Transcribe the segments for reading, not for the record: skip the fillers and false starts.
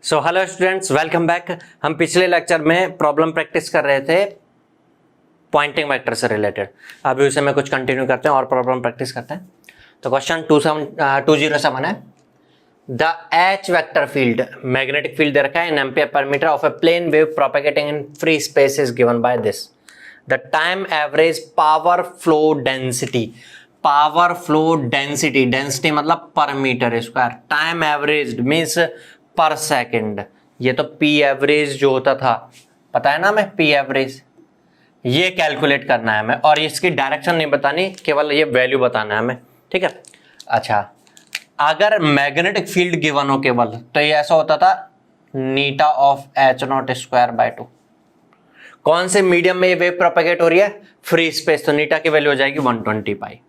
So hello students, welcome back. हम पिछले lecture में प्रॉब्लम प्रैक्टिस कर रहे थे पॉइंटिंग वेक्टर से रिलेटेड। अभी उसे में कुछ कंटिन्यू करते हैं और प्रॉब्लम प्रैक्टिस करते हैं। तो क्वेश्चन 207 है, the H vector field magnetic field दे रखा है in ampere per metre of a plane wave propagating in free space is given by this. The time average power flow density, power flow density, density मतलब per metre square, time average means per second. ये तो P average जो होता था, पता है ना हमें, पी एवरेज ये कैलकुलेट करना है हमें, और इसकी डायरेक्शन नहीं बतानी, केवल ये वैल्यू बताना है हमें, ठीक है। अच्छा, अगर मैग्नेटिक फील्ड गिवन हो केवल, तो ये ऐसा होता था eta of H naught square by 2। कौन से मीडियम में ये वेव प्रोपेगेट हो रही है? फ्री स्पेस, तो नीटा की वैल्यू हो जाएगी 120 पाई।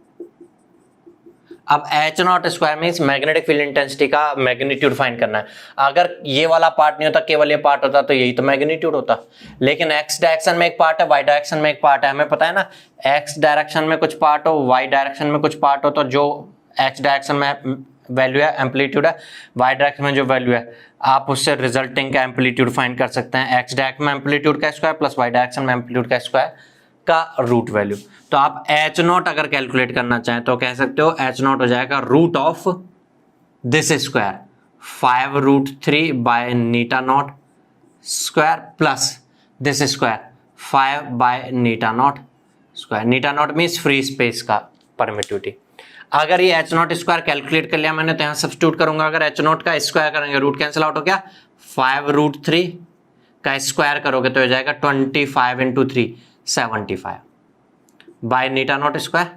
अब H naught square means magnetic field intensity का मैग्नीट्यूड फाइंड करना है। अगर ये वाला पार्ट नहीं होता, केवल ये पार्ट होता, तो यही तो मैग्नीट्यूड होता। लेकिन एक्स डायरेक्शन में एक पार्ट है, वाई डायरेक्शन में एक पार्ट है, हमें पता है ना, एक्स डायरेक्शन में कुछ पार्ट हो, वाई डायरेक्शन में कुछ पार्ट हो, तो जो एक्स डायरेक्शन में वैल्यू है एम्पलीट्यूड है, वाई डायरेक्शन में जो वैल्यू है आप उससे रिजल्टिंग का एम्पलीट्यूड फाइंड कर सकते हैं। एक्स डायरेक्शन में एम्पलीट्यूड का स्क्वायर प्लस वाई डायरेक्शन में एम्पलीट्यूड का स्क्वायर का रूट वैल्यू। तो आप एच नॉट अगर कैलकुलेट करना चाहें तो कह सकते हो एच नॉट हो जाएगा root of this square 5√3 by eta naught square plus this square 5 by eta naught square. Eta naught means free space का परमिटिविटी। अगर ये एच नॉट स्क्वायर कैलकुलेट कर लिया मैंने, तो यहां सब्स्टिट्यूट करूंगा। अगर एच नॉट का स्क्वायर करेंगे, रूट कैंसिल आउट हो गया, 5√3 का स्क्वायर करोगे तो हो जाएगा 25 into 3 75 by eta naught square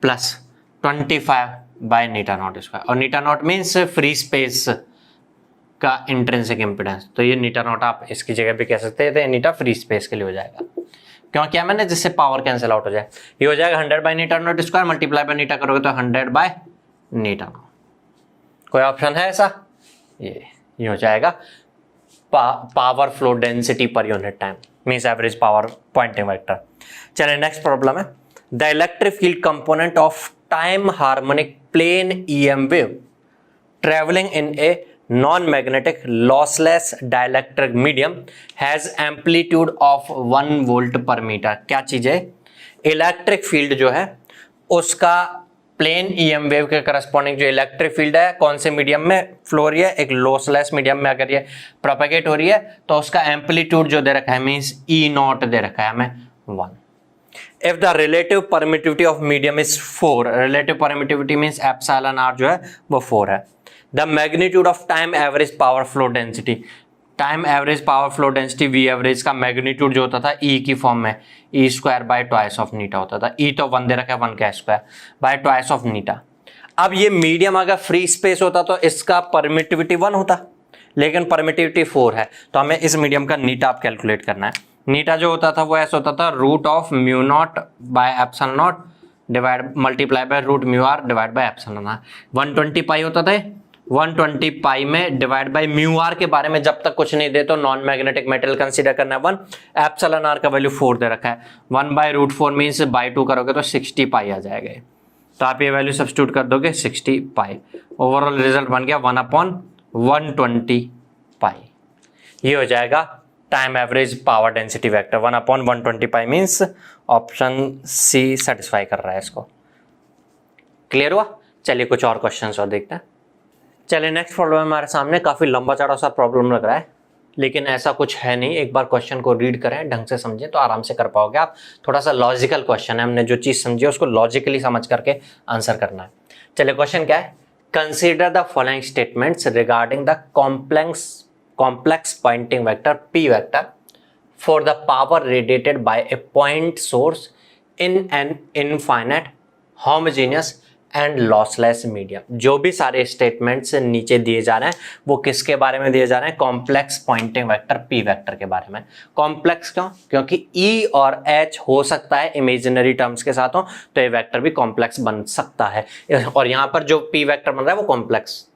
plus 25 by eta naught square. और eta naught means free space का इंट्रिंसिक इंपीडेंस, तो ये नीटा नॉट आप इसकी जगह पे कह सकते थे, नीटा फ्री स्पेस के लिए हो जाएगा। क्यों किया मैंने? जिससे पावर कैंसिल आउट हो जाए। ये हो जाएगा 100 by eta naught square multiply by eta करोगे तो 100 बाय नीटा नॉट। कोई ऑप्शन है ऐसा? ये हो जाएगा power flow density per unit time means average power Poynting vector. चलिए नेक्स्ट प्रॉब्लम है, the electric field component of time harmonic plane EM wave travelling in a non magnetic lossless dielectric medium has amplitude of 1 volt per metre. क्या चीज है? Electric field जो है उसका plane EM wave के corresponding जो electric field है कौन से मीडियम में फ्लो हो रही है? एक लॉसलेस मीडियम में अगर ये प्रोपेगेट हो रही है तो उसका एम्पलीट्यूड जो दे रखा है मींस ई नॉट दे रखा है हमें 1। If the relative permittivity of medium is 4, relative permittivity means epsilon R जो है वो 4 है। The magnitude of time average power flow density, time average power flow density V average का magnitude जो होता था ई की फॉर्म में, E square by twice of eta होता था। ई तो 1 दे रखा है, 1 का स्क्वायर बाय ट्वाइस ऑफ नीटा। अब ये मीडियम अगर फ्री स्पेस होता तो इसका परमिटिविटी 1 होता, लेकिन परमिटिविटी 4 है, तो हमें इस मीडियम का नीटा आप कैलकुलेट करना है। नीटा जो होता था वो ऐसा होता था root of mu naught by epsilon naught divide multiply by root mu R divide by epsilon R. 120 pi होता था, 120 पाई में डिवाइड बाय म्यू आर के बारे में जब तक कुछ नहीं दे तो नॉन मैग्नेटिक मेटल कंसीडर करना है 1। एप्सिलॉन आर का वैल्यू 4 दे रखा है, 1 बाय रूट 4 मीन्स बाय 2 करोगे तो 60 पाई आ जाएगा। तो आप ये वैल्यू सब्स्टिट्यूट कर दोगे 60 पाई। ओवरऑल रिजल्ट बन गया 1/120 पाई। ये हो जाएगा time average power density vector. 1/120 pi means option C satisfy कर रहा है इसको। क्लियर हुआ? चलिए कुछ और क्वेश्चंस और देखते हैं। चलिए नेक्स्ट प्रॉब्लम हमारे सामने काफी लंबा चौड़ा सा प्रॉब्लम लग रहा है, लेकिन ऐसा कुछ है नहीं। एक बार क्वेश्चन को रीड करें, ढंग से समझें तो आराम से कर पाओगे आप। थोड़ा सा लॉजिकल क्वेश्चन है, हमने जो चीज समझी है उसको लॉजिकली समझ करके आंसर करना है। चलिए क्वेश्चन क्या है, consider the following statements regarding the complex pointing vector P vector for the power radiated by a point source in an infinite homogeneous and lossless medium। जो भी सारे स्टेटमेंट्स नीचे दिए जा रहे हैं वो किसके बारे में दिए जा रहे हैं? Complex Poynting vector P vector के बारे में। कॉम्प्लेक्स क्यों? क्योंकि E और H हो सकता है इमेजिनरी टर्म्स के साथ हो, तो ये वेक्टर भी कॉम्प्लेक्स बन सकता है, और यहाँ पर जो P वेक्टर बन रहा है वो कॉम्प्लेक्स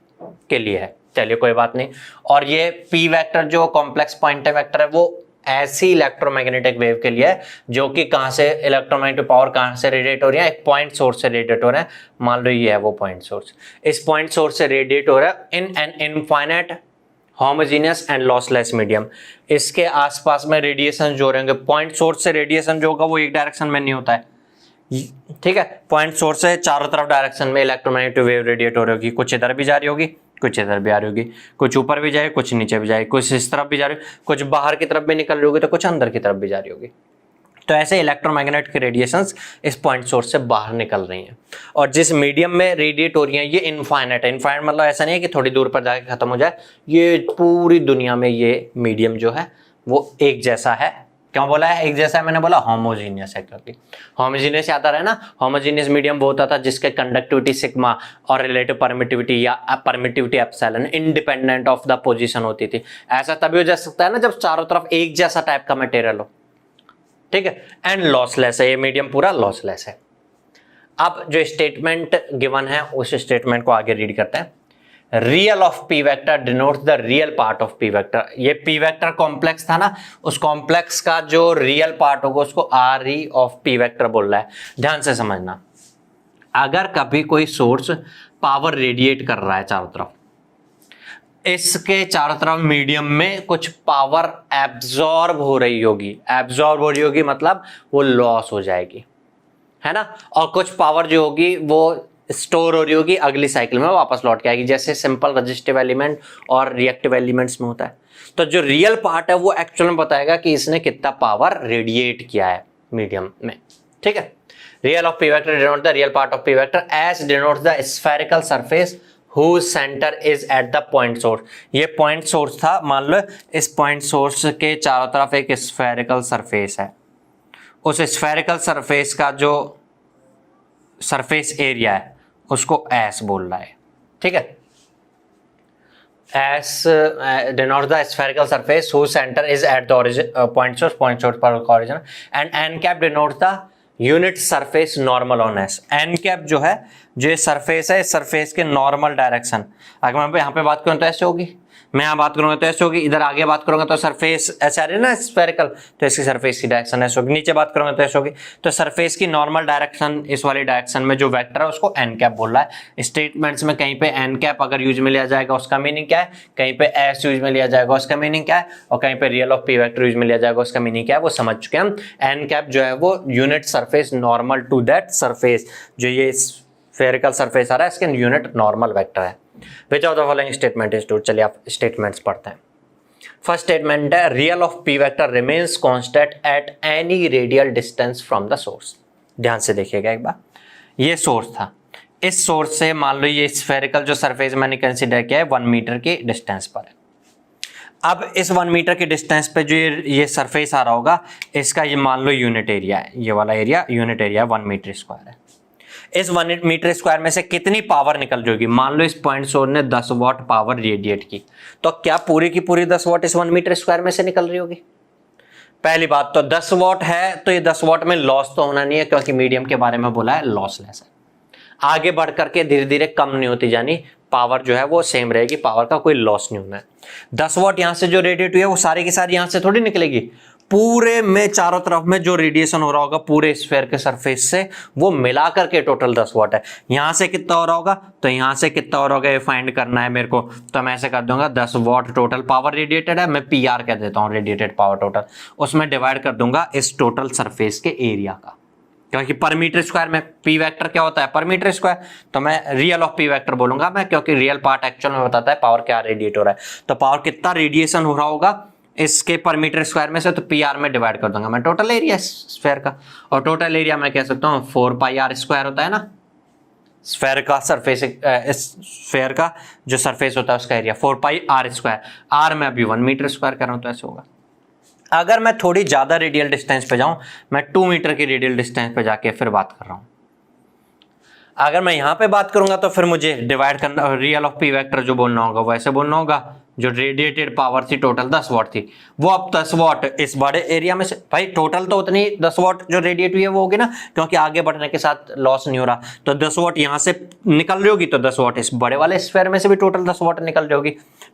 के लिए है। चलिए कोई बात नहीं। और ये पी वेक्टर जो कॉम्प्लेक्स पॉइंटिंग वेक्टर है वो ऐसी इलेक्ट्रोमैग्नेटिक वेव के लिए है जो कि कहां से इलेक्ट्रोमैग्नेटिक पावर कहां से रेडिएट हो रही है? एक पॉइंट सोर्स से रेडिएट हो रहा है। मान लो ये है वो पॉइंट सोर्स, इस पॉइंट सोर्स से रेडिएट हो रहा है in an infinite homogeneous and lossless medium, इसके आसपास में रेडिएशन जो रहेंगे, पॉइंट सोर्स से रेडिएशन जो होगा वो एक डायरेक्शन में नहीं होता है, ठीक है। पॉइंट सोर्स से चारों तरफ डायरेक्शन में इलेक्ट्रोमैग्नेटिक वेव रेडिएट हो रही होगी, कुछ इधर भी जा रही होगी, कुछ इधर भी आ रही होगी, कुछ ऊपर भी जाए, कुछ नीचे भी जाए, कुछ इस तरफ भी जा रही, कुछ बाहर की तरफ भी निकल रही होगी, तो कुछ अंदर की तरफ भी जा रही होगी। तो ऐसे इलेक्ट्रोमैग्नेट की रेडिएशंस इस पॉइंट सोर्स से बाहर निकल रही हैं, और जिस मीडियम में रेडिएट हो रही हैं ये इनफाइनाइट है। इनफाइनाइट मतलब ऐसा नहीं है कि थोड़ी दूर पर जाके खत्म हो जाए, ये पूरी दुनिया में ये मीडियम जो है वो एक जैसा है। क्यों बोला है एक जैसा है? मैंने बोला होमोजीनियस है, क्योंकि होमोजीनियस आता रहा है ना, होमोजीनियस मीडियम वो होता था जिसके कंडक्टिविटी सिग्मा और रिलेटिव परमिटिविटी या permittivity epsilon independent of the position होती थी। ऐसा तभी हो जा सकता है ना जब चारों तरफ एक जैसा टाइप का मटेरियल हो, ठीक है। एंड लॉसलेस है, ये मीडियम पूरा लॉसलेस है। अब जो स्टेटमेंट गिवन है उस स्टेटमेंट को आगे रीड करते हैं। Real of P vector denotes the real part of P vector. ये पी वेक्टर कॉम्प्लेक्स था ना, उस कॉम्प्लेक्स का जो रियल पार्ट होगा उसको R E of P vector बोल रहा है। ध्यान से समझना, अगर कभी कोई सोर्स पावर रेडिएट कर रहा है चारों तरफ, इसके चारों तरफ मीडियम में कुछ पावर एब्जॉर्ब हो रही होगी, एब्जॉर्ब हो रही होगी मतलब वो लॉस हो जाएगी, है ना, और कुछ पावर जो होगी वो स्टोर हो रही होगी, अगली साइकिल में वापस लौट के आएगी, जैसे सिंपल रजिस्टिव एलिमेंट और रिएक्टिव एलिमेंट्स में होता है। तो जो रियल पार्ट है वो एक्चुअल में बताएगा कि इसने कितना पावर रेडिएट किया है मीडियम में, ठीक है। Real of P vector denote the real part of P vector as denotes the spherical surface whose center is at the point source। ये पॉइंट सोर्स था, मान लो इस पॉइंट सोर्स के चारों तरफ एक स्फेरिकल सरफेस है, उस स्फेरिकल सरफेस का जो सरफेस एरिया है उसको एस बोल रहा है, ठीक है। S denotes the spherical surface whose center is at the origin point source पर origin, and n cap denotes the unit surface normal on S. N cap जो है, जो ये सरफेस है, इस सरफेस के नॉर्मल डायरेक्शन, अगर मैं यहाँ पे बात करूँ तो ऐसे होगी, मैं यहाँ बात करूँगा तो ऐसे होगी, इधर आगे बात करूँगा तो सरफेस ऐसे आ रही है ना स्फेरिकल, तो इसकी सरफेस की डायरेक्शन ऐसे होगी, नीचे बात करूँगा तो ऐसे होगी। तो सरफेस की नॉर्मल डायरेक्शन, इस वाली डायरेक्शन में जो वेक्टर है उसको एन कैप बोल रहा है। स्टेटमेंट्स में कहीं पे एन कैप अगर यूज में लिया जाएगा उसका मीनिंग क्या है, कहीं पे एस यूज में लिया जाएगा उसका मीनिंग क्या है, और कहीं पे real of P vector use में लिया जाएगा उसका मीनिंग क्या है, वो समझ चुके हैं हम। एन कैप जो है वो unit surface normal to that surface, जो ये स्फेरिकल सरफेस आ रहा है इसके यूनिट नॉर्मल वेक्टर है। Which of the following statement is true? चलिए आप स्टेटमेंट्स पढ़ते हैं। फर्स्ट स्टेटमेंट है real of P vector remains constant at any radial distance from the source. ध्यान से देखिएगा एक बार, ये सोर्स था, इस सोर्स से मान लो ये स्फेरिकल जो सरफेस मैंने कंसीडर किया है 1 मीटर की डिस्टेंस पर है। अब इस 1 मीटर की डिस्टेंस पे जो ये सरफेस आ रहा होगा, इसका ये मान लो यूनिट एरिया है, ये वाला area unit area 1 metre square है। इस 1 मीटर स्क्वायर में से कितनी पावर निकल जाएगी? मान लो इस पॉइंट सोर्स ने 10 वाट पावर रेडिएट की, तो क्या पूरी की पूरी 10 वाट इस 1 मीटर स्क्वायर में से निकल रही होगी? पहली बात तो 10 वाट है तो ये 10 वाट में लॉस तो होना नहीं है, क्योंकि मीडियम के बारे में बोला है लॉसलेस है। आगे बढ़ करके धीरे धीरे कम नहीं होती जानी, पावर जो है वो सेम रहेगी, पावर का कोई लॉस नहीं होना है। 10 वाट यहां से जो रेडिएट हुई है वो सारी की सारी यहां से थोड़ी निकलेगी, पूरे में चारों तरफ में जो रेडिएशन हो रहा होगा पूरे स्फीयर के सरफेस से, वो मिला करके टोटल 10 वाट है। यहां से कितना हो रहा होगा, तो यहां से कितना हो रहा होगा ये फाइंड करना है मेरे को, तो मैं ऐसे कर दूंगा 10 वाट टोटल पावर रेडिएटेड है, मैं PR कह देता हूं रेडिएटेड पावर टोटल, उसमें डिवाइड कर दूंगा इस टोटल सरफेस के एरिया का, क्योंकि पर मीटर स्क्वायर में पी वेक्टर क्या होता है पर मीटर स्क्वायर, तो मैं रियल ऑफ पी वेक्टर बोलूंगा मैं, क्योंकि रियल पार्ट एक्चुअल में बताता है पावर क्या रेडिएट हो रहा है। तो पावर कितना रेडिएशन हो रहा होगा इसके पर मीटर स्क्वायर में से, तो PR में डिवाइड कर दूंगा मैं टोटल एरिया स्फीयर का, और टोटल एरिया मैं कह सकता हूँ 4πr स्क्वायर होता है ना, स्फीयर का सरफेस, स्फीयर का जो सरफेस होता है उसका एरिया 4πr स्क्वायर, R में अभी 1 मीटर स्क्वायर कर रहा हूँ तो ऐसे होगा। अगर मैं थोड़ी ज्यादा रेडियल डिस्टेंस पे जाऊं, मैं 2 मीटर की रेडियल डिस्टेंस पे जाके फिर बात कर रहा हूं, अगर मैं यहां पे बात करूंगा तो फिर मुझे डिवाइड करना, रियल ऑफ पी वेक्टर जो बोलना होगा वो ऐसे बोलना होगा, जो रेडिएटेड पावर थी टोटल 10 वाट थी, वो अब 10 वाट इस बड़े एरिया में से, भाई टोटल तो उतनी 10 वाट जो रेडिएट हुई है वो होगी ना, क्योंकि आगे बढ़ने के साथ लॉस नहीं हो रहा, तो 10 वाट यहां से निकल रही होगी, तो 10 वाट इस बड़े वाले स्फीयर में से भी टोटल 10 वाट निकल रही होगी,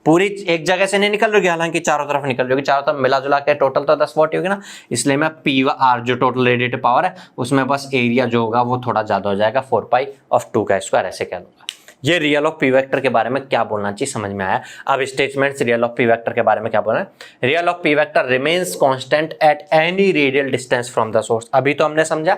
पूरी एक जगह से नहीं निकल रही होगी, हालांकि चारों तरफ निकल रही होगी, चारों तरफ मिला जुला के टोटल तो 10 वाट होगी ना, इसलिए मैं PR जो टोटल रेडिएटेड पावर है उसमें बस एरिया जो होगा वो थोड़ा ज्यादा हो जाएगा, 4π/2 का स्क्वायर ऐसे कह दूंगा। ये रियल ऑफ पी वेक्टर के बारे में क्या बोलना चाहिए समझ में आया। अब statements real of P vector के बारे में क्या बोलना है। Real of P vector remains constant at any radial distance from the source. अभी तो हमने समझा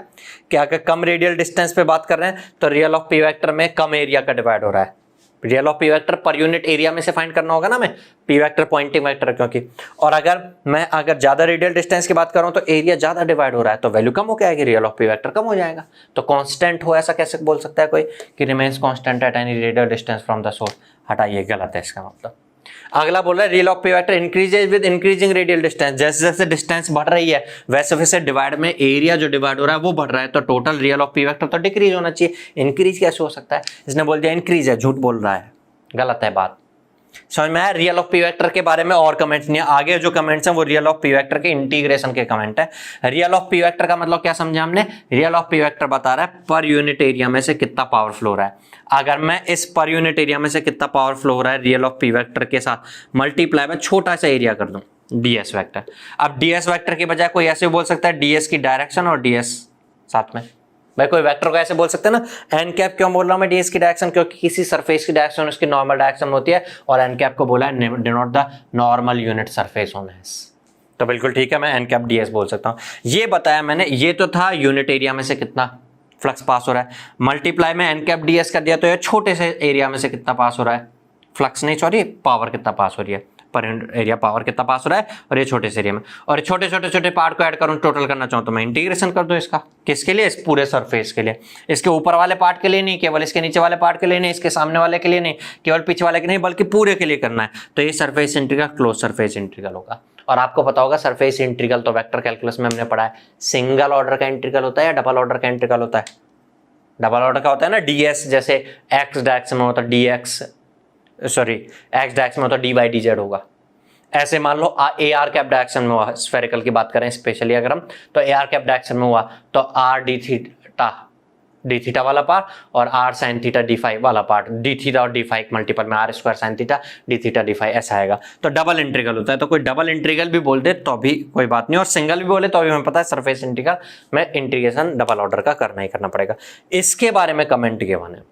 कि अगर कम रेडियल डिस्टेंस पे बात कर रहे हैं तो रियल ऑफ पी वेक्टर में कम एरिया का डिवाइड हो रहा है। Real of P vector per unit area में से फाइंड करना होगा ना, मैं पी वेक्टर पॉइंटिंग वेक्टर क्योंकि, और अगर ज्यादा रेडियल डिस्टेंस की बात कर रहा हूं तो एरिया ज्यादा डिवाइड हो रहा है तो वैल्यू कम हो के आएगी, रियल ऑफ पी वेक्टर कम हो जाएगा। तो कांस्टेंट हो ऐसा कैसे बोल सकता है कोई कि remains constant at any radial distance from the source. हटाइए, गलत है इसका मतलब। अगला बोल रहा है real of P vector increases with increasing radial distance. जैसे जैसे डिस्टेंस बढ़ रही है वैसे वैसे डिवाइड में एरिया जो डिवाइड हो रहा है वो बढ़ रहा है, तो total real of P vector तो डिक्रीज होना चाहिए। इंक्रीज कैसे हो सकता है, इसने बोल दिया इंक्रीज है, झूठ बोल रहा है, गलत है बात। समझ में आया। रियल ऑफ पी वेक्टर के बारे में और कमेंट्स नहीं है, आगे जो कमेंट्स हैं वो रियल ऑफ पी वेक्टर के इंटीग्रेशन के कमेंट है। रियल ऑफ पी वेक्टर का मतलब क्या समझा हमने, रियल ऑफ पी वेक्टर बता रहा है पर यूनिट एरिया में से कितना पावर फ्लो हो रहा है। अगर मैं इस पर यूनिट एरिया में से कितना पावर फ्लो हो रहा है रियल ऑफ पी वेक्टर के साथ मल्टीप्लाई में छोटा सा एरिया कर दूं डीएस वेक्टर। अब डीएस वेक्टर की बजाय कोई ऐसे बोल सकता है डीएस की डायरेक्शन और डीएस साथ में। भाई कोई वेक्टर को ऐसे बोल सकते हैं ना, एन कैप क्यों बोल रहा हूं मैं डीएस की डायरेक्शन, क्योंकि किसी सरफेस की डायरेक्शन उसकी नॉर्मल डायरेक्शन होती है और एन कैप को बोला है denote the normal unit surface on S. तो बिल्कुल ठीक है, मैं एन कैप डीएस बोल सकता हूं। ये बताया मैंने, ये तो था यूनिट एरिया में से कितना फ्लक्स पास हो रहा है, मल्टीप्लाई में एन कैप डीएस कर दिया तो ये छोटे से एरिया में से कितना पास हो रहा है, फ्लक्स नहीं सॉरी पावर कितना पास हो रही है, पर एरिया पावर कितना पास हो रहा है, और ये छोटे से एरिया में, और ये छोटे छोटे छोटे पार्ट को ऐड करूं टोटल करना चाहूं तो मैं इंटीग्रेशन कर दूं इसका, किसके लिए, इस पूरे सरफेस के लिए। इसके ऊपर वाले पार्ट के लिए नहीं, केवल इसके नीचे वाले पार्ट के लिए नहीं, इसके सामने वाले के लिए नहीं, केवल पीछे वाले के नहीं, बल्कि पूरे के लिए करना है। तो ये surface integral close surface integral होगा। और आपको पता होगा सरफेस इंटीग्रल तो वेक्टर कैलकुलस में हमने पढ़ा है, सिंगल ऑर्डर का इंटीग्रल होता है या डबल ऑर्डर का इंटीग्रल होता है। डबल ऑर्डर का होता है ना, डीएस जैसे एक्स डायरेक्शन में होता है एक्स डायरेक्शन में होता है डी बाई डी जेड होगा। ऐसे मान लो ए आर कैप डायरेक्शन में हुआ, स्फेरिकल की बात करें स्पेशली अगर हम, तो ए आर कैप डायरेक्शन में हुआ तो आर डी थीटा वाला पार्ट और R sine theta D phi वाला पार्ट, डी थीटा और डी फाई मल्टीपल में R square sine theta D theta D phi ऐसा आएगा। तो डबल इंटीग्रल होता है। तो कोई डबल इंटीग्रल भी बोल दे तो भी कोई बात नहीं, और सिंगल भी बोले तो भी हमें पता है सरफेस इंटीग्रल में इंटीग्रेशन डबल ऑर्डर का करना ही करना पड़ेगा। इसके बारे में कमेंट गिवन है।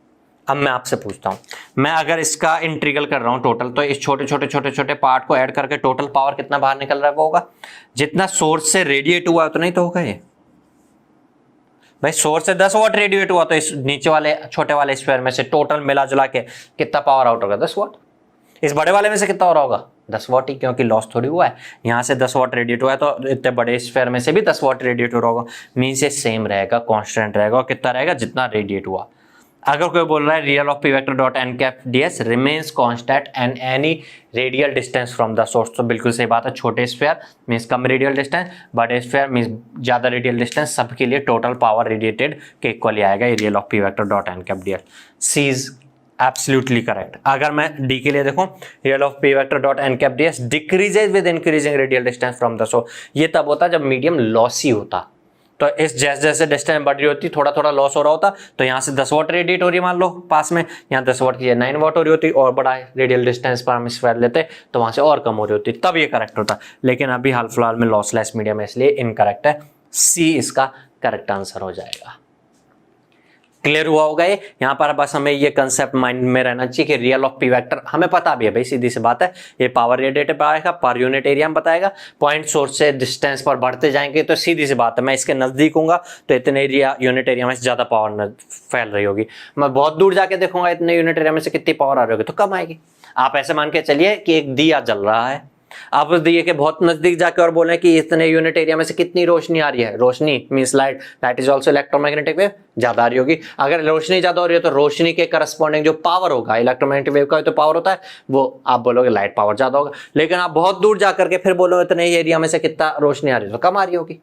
अब मैं आपसे पूछता हूं, मैं अगर इसका इंटीग्रल कर रहा हूं टोटल, तो इस छोटे छोटे पार्ट को ऐड करके टोटल पावर कितना बाहर निकल रहा है वो होगा जितना सोर्स से रेडिएट हुआ उतना ही तो होगा ये। भाई सोर्स से 10 वाट रेडिएट हुआ तो इस नीचे वाले छोटे वाले स्फीयर में से टोटल मिला जुला के कितना पावर आउट होगा, 10 वाट। इस बड़े वाले में से कितना हो रहा होगा, 10 वाट ही, क्योंकि लॉस थोड़ी हुआ है, यहाँ से 10 वाट रेडिएट हुआ है तो इतने बड़े स्फीयर में से भी 10 वाट रेडिएट हो रहा होगा। मीन्स ये सेम रहेगा, कांस्टेंट रहेगा, और कितना रहेगा जितना रेडिएट हुआ। अगर कोई बोल रहा है real of P vector dot N cap DS remains constant and any radial distance from the source, तो बिल्कुल सही बात है। छोटे स्फीयर मीन्स कम रेडियल डिस्टेंस, बड़े स्फीयर मीन्स ज्यादा रेडियल डिस्टेंस, सबके लिए टोटल पावर रेडिएटेड के इक्वली आएगा ये real of P vector dot N cap DS. C is absolutely correct. अगर मैं डी के लिए देखूं, real of P vector dot N cap DS decreases with increasing radial distance from the source. ये तब होता जब मीडियम लॉसी होता, तो इस जैसे जैसे डिस्टेंस बढ़ रही होती थोड़ा थोड़ा लॉस हो रहा होता, तो यहाँ से 10 वाट रेडिएट हो रही है मान लो पास में, यहाँ 10 वाट की 9 वाट हो रही होती, और बड़ा रेडियल डिस्टेंस पर हम स्क्वायर लेते तो वहां से और कम हो रही होती, तब ये करेक्ट होता। लेकिन अभी हाल फिलहाल में लॉसलेस मीडियम है इसलिए इनकरेक्ट है, सी इसका करेक्ट आंसर हो जाएगा। क्लियर हुआ होगा ये। यहाँ पर बस हमें ये कंसेप्ट माइंड में रहना चाहिए कि रियल ऑफ पी वेक्टर हमें पता भी है भाई, सीधी सी बात है, ये पावर रेडिएटेड आएगा, पर यूनिट एरिया में बताएगा, पॉइंट सोर्स से डिस्टेंस पर बढ़ते जाएंगे तो सीधी सी बात है मैं इसके नजदीक हूंगा तो इतने एरिया यूनिट एरिया में से ज्यादा पावर फैल रही होगी। मैं बहुत दूर जाके देखूंगा इतने यूनिट एरिया में से कितनी पावर आ रही होगी, तो कम आएगी। आप ऐसे मान के चलिए कि एक दिया जल रहा है, आप उस दिए के बहुत नजदीक जाके और बोले कि इतने यूनिट एरिया में से कितनी रोशनी आ रही है, रोशनी means light, that is also electromagnetic wave, ज्यादा आ रही होगी। अगर रोशनी ज्यादा हो रही है तो रोशनी के करस्पॉन्डिंग जो पावर होगा, इलेक्ट्रोमैग्नेटिक वेव का तो पावर होता है, वो आप बोलोगे लाइट पावर ज्यादा होगा। लेकिन आप बहुत दूर जाकर के फिर बोलो इतने एरिया में से कितना रोशनी आ रही है, तो कम आ रही होगी।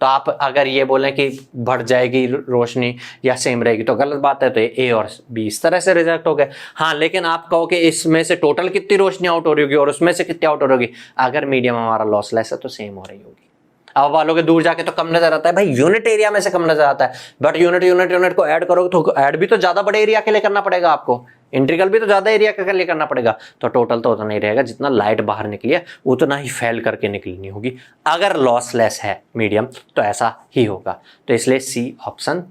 तो आप अगर ये बोलें कि बढ़ जाएगी रोशनी या सेम रहेगी तो गलत बात है, तो ये ए और बी इस तरह से रिजेक्ट हो गए। हाँ, लेकिन आप कहो कि इसमें से टोटल कितनी रोशनी आउट हो रही होगी और उसमें से कितनी आउट हो रही होगी, अगर मीडियम हमारा लॉसलेस है तो सेम हो रही होगी। अब वालों के दूर जाके तो कम नजर आता है भाई, यूनिट एरिया में से कम नजर आता है, बट यूनिट को ऐड करोगे तो ऐड भी तो ज्यादा बड़े एरिया के लिए करना पड़ेगा आपको, इंटीग्रल भी तो ज्यादा एरिया के लिए करना पड़ेगा, तो टोटल तो उतना ही रहेगा जितना लाइट बाहर निकली है उतना ही फैल करके निकलनी होगी। अगर लॉसलेस है मीडियम तो ऐसा ही होगा, तो इसलिए सी ऑप्शन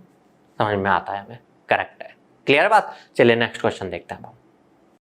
समझ में आता है हमें, करेक्ट है। क्लियर बात। चलिए नेक्स्ट क्वेश्चन देखते हैं।